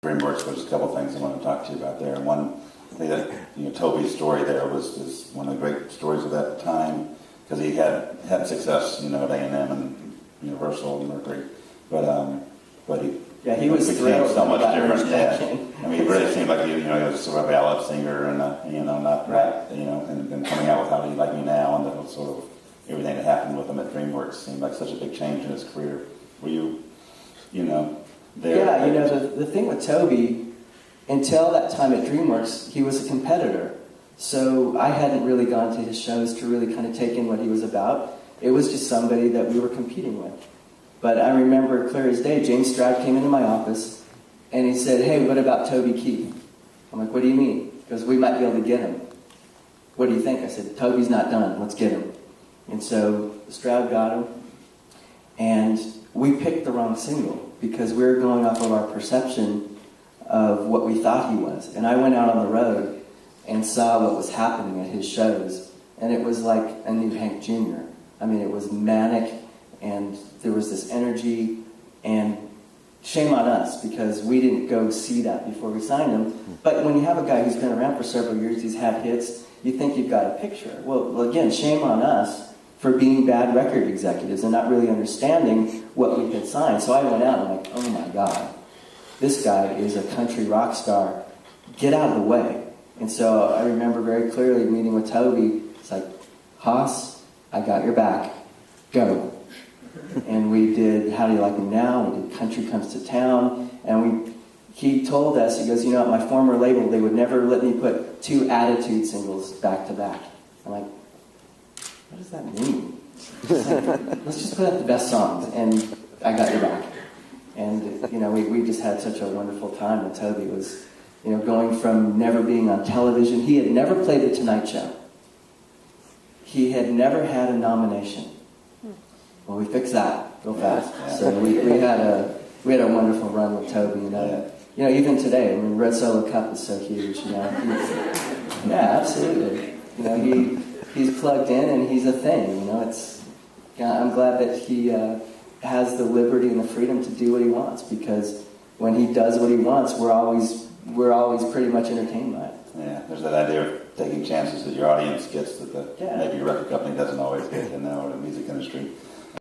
DreamWorks, but just a couple things I want to talk to you about there. One thing that, Toby's story there is one of the great stories of that time, because he had success, at A&M and Universal and Mercury, but he was became so much different. Yeah. I mean, he really seemed like he was sort of a ballad singer and not right. And coming out with How Do You Like Me Now, and the sort of everything that happened with him at DreamWorks seemed like such a big change in his career. Were you, there? Yeah, the thing with Toby, until that time at DreamWorks, he was a competitor. So I hadn't really gone to his shows to really kind of take in what he was about. It was just somebody that we were competing with. But I remember clear as day, James Stroud came into my office and he said, "Hey, what about Toby Keith?" I'm like, "What do you mean?" Because we might be able to get him. "What do you think?" I said, "Toby's not done. Let's get him." And so Stroud got him. And we picked the wrong single because we were going off of our perception of what we thought he was. And I went out on the road and saw what was happening at his shows. And it was like a new Hank Jr. I mean, it was manic, and there was this energy, and shame on us because we didn't go see that before we signed him. But when you have a guy who's been around for several years, he's had hits, you think you've got a picture. Well, again, shame on us for being bad record executives and not really understanding what we had signed. So I went out and I'm like, oh my God, this guy is a country rock star. Get out of the way. And so I remember very clearly meeting with Toby. It's like, "Haas, I got your back. Go." And we did How Do You Like Me Now, we did Country Comes to Town, and he told us, he goes, at my former label, they would never let me put 2 Attitude singles back to back. I'm like, what does that mean? Like, let's just put out the best songs, and I got your back. And, we just had such a wonderful time, and Toby was, going from never being on television. He had never played The Tonight Show. He had never had a nomination. Well, we fixed that real fast. So we had a wonderful run with Toby, and even today, I mean, Red Solo Cup is so huge. Yeah, absolutely. He's plugged in and he's a thing. I'm glad that he has the liberty and the freedom to do what he wants, because when he does what he wants, we're always pretty much entertained by it. Yeah, there's that idea of taking chances that your audience gets that maybe your record company doesn't always get, or the music industry.